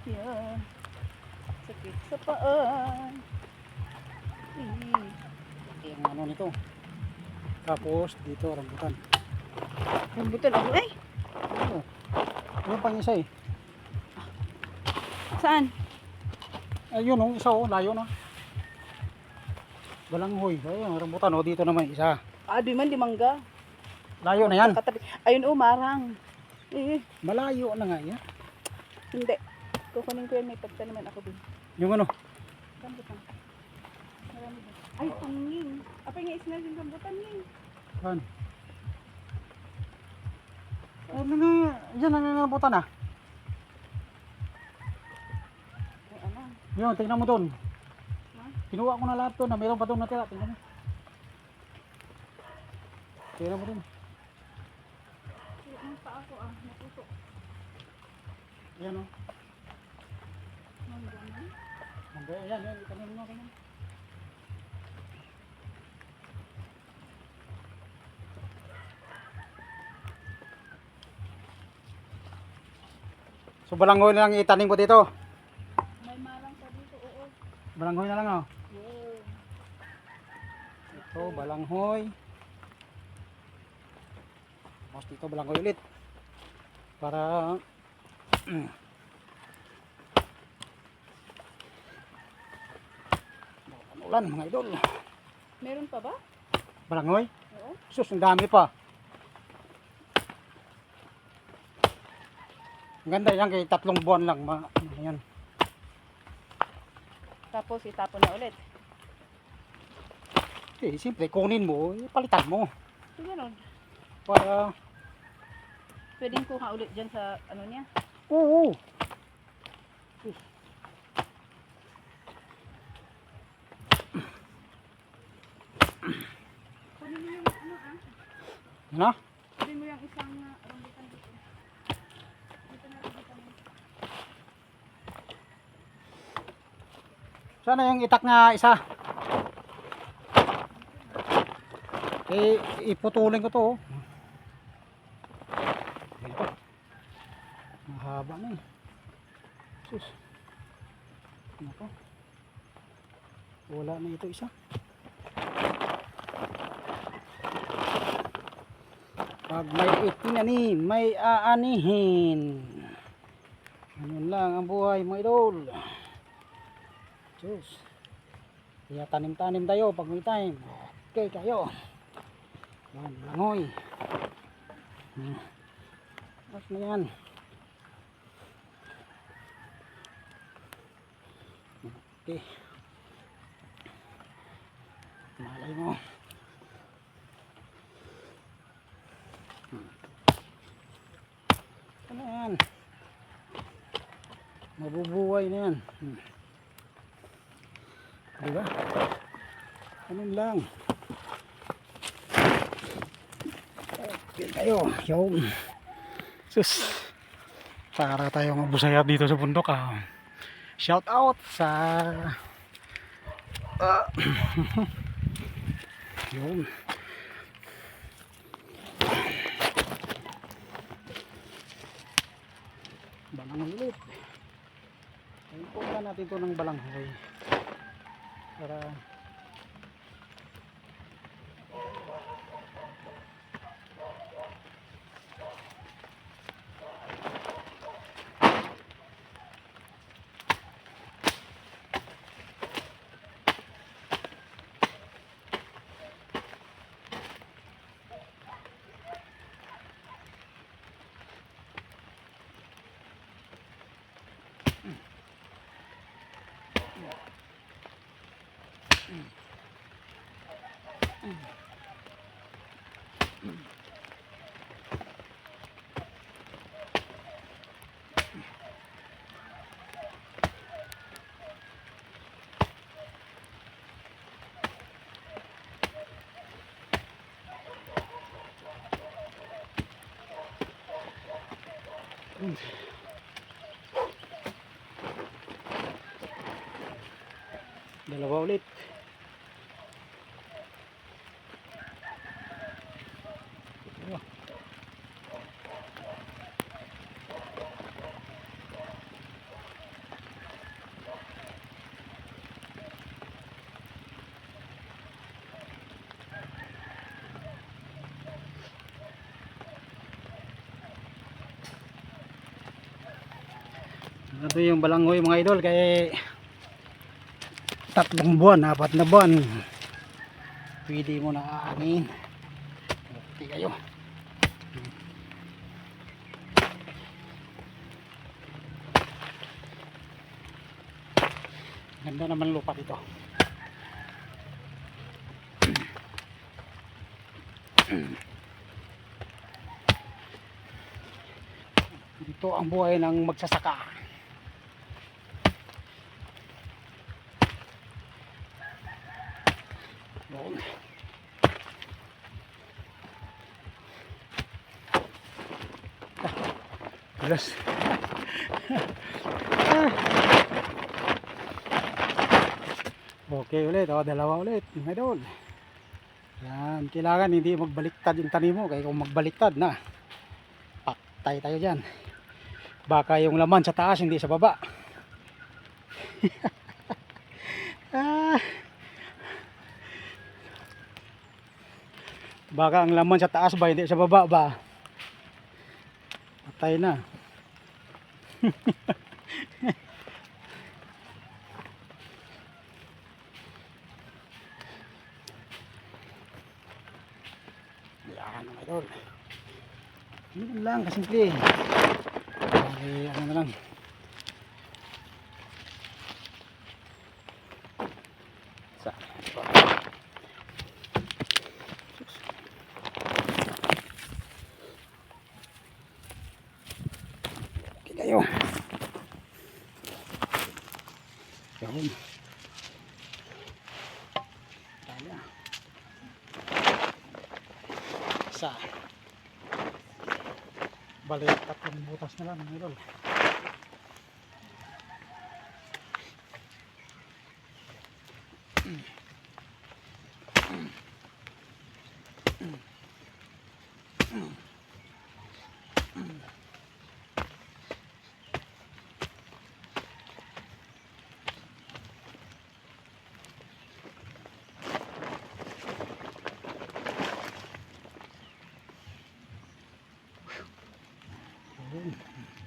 Yan. Sakit sa paan. Yung ano nito. Tapos dito rambutan. Rambutan ako ay. Oo. Yung pang isa eh. Saan? Ayun oh, isa oh, layo na. Balanghoy. Ayun, rambutan oh, dito naman isa. Di man, di mangga. Layo na yan. Katabi. Ayun marang. Malayo na nga yan. Hindi. Kukunin ko yan, may pagtaniman ako din. Yung ano? Rambutan. Marami ba? Ay, pangin. Apay nga isna yung rambutan yun. Saan? Ano na, yan ang rambutan ah. Ay, ano? Yun, tingnan mo doon. Ha? Kinuha ko na lahat doon na mayroon pa doon natira. Tingnan mo. Tingnan mo doon. Ang pa ako natuto. Yan o. Mangga na. Mangga, yan, yan. Itanim mo, tingnan mo. So balanghoy na lang itanim ko dito. May marang pa dito, oo. Balanghoy na lang oh. Yeah. Ito, balanghoy. Tapos dito, balanghoy ulit. Para ulan, mga idol. Meron pa ba? Balanghoy? Oo. Sus, ang dami pa. Ang ganda yan, kay 3 buwan lang. Yan. Tapos itapon na ulit. Eh, siyempre, kunin mo, palitan mo. So, ganun. Para, Pwedeng kuha ulit dyan sa ano niya. oo. Sus. Kunin mo yung ano Ano? Kunin mo yung isang rambutan dito. Dito na rambutan mo. Sana yung itak na isa. Eh, iputulin ko to. Oh. Ito. Mahaba na eh. Sus. Ano to? Wala na ito isa. Pag may itinanim, may aanihin. Ganun lang ang buhay, mga idol. Sus. Kaya tanim-tanim tayo pag may time. Okay kayo. Yan, langoy. Tapos na yan. Okay. Malay mo. Ano yan? Mabubuhay na yan. Diba? Ganun lang. Okay tayo. Yung sus. Para tayo mabusayap dito sa bundok ah. Shout out sa yun. Balanghoy ulit. Ayun po natin ito ng balanghoy. Para dalawa ulit. Ito yung balangoy mga idol, kay 3 buwan, 4 na buwan pwede mo na aanin. Okay kayo. Ganda naman lupa dito. Dito ang buhay ng magsasaka. Doon. Alas. Okay ulit, dalawa ulit, mga idol. Yan, kailangan hindi magbaliktad yung tanim mo, kaya kung magbaliktad na, patay tayo dyan. Baka yung laman sa taas, hindi sa baba. Baka ang laman sa taas ba, hindi sa baba ba? Patay na. Yan mga idol. Ganun lang kasimple. Ano na lang. Sa okay kayo. Yan. Tala. Sa balik 3 butas na lang mga idol.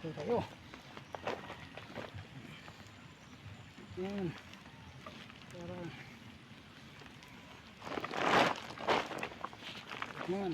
Ito tayo. Yan. Para. Yan.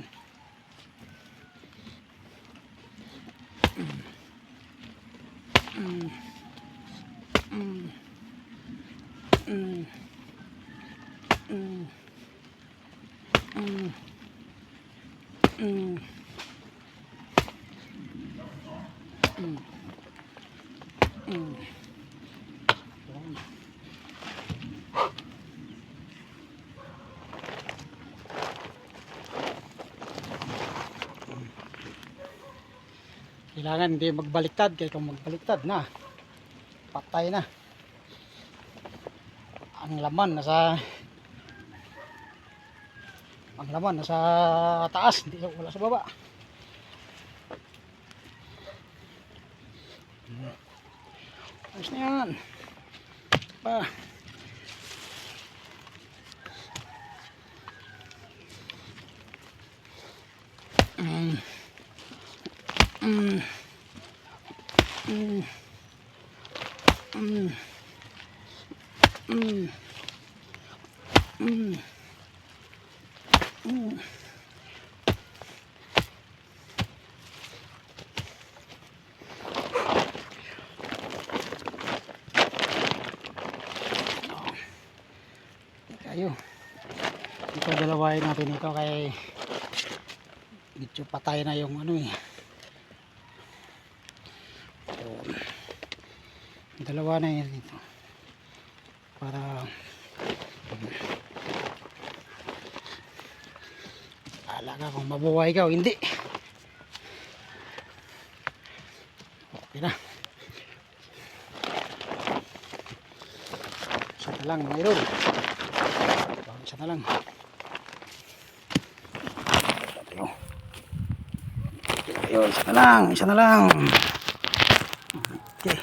Kailangan hindi magbaliktad, kaya kung magbaliktad na, patay na. Ang laman nasa taas, hindi wala sa baba. Ayos na yan. Pa. Kayo. Ito dalawain natin ito kay medyo patay na yung ano eh. So, dalawa na yan ito. Para alaga kung mabuhay ka o hindi. Okay na. Isa na lang mga idol. Isa na lang. Ayun, isa na lang. Isa na lang. Okay.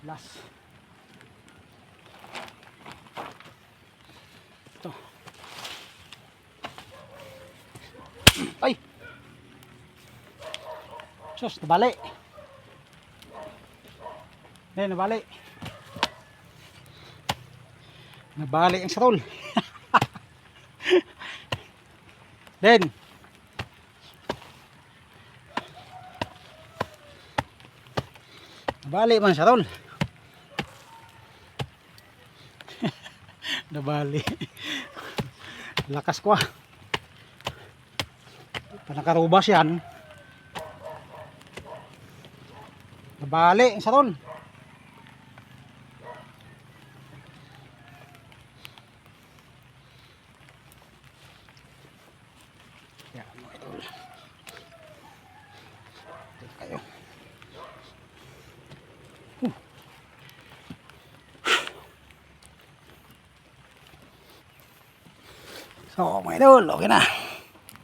Last. Ito. Ay! Sus, nabali. Nabali. Nabali ang satol. Den. Nabali man satol. Nabali. Lakas ko ah. Panakarubas yan. Nabali ang satol. Yan mga idol. Ito kayo. So mga idol, okay na.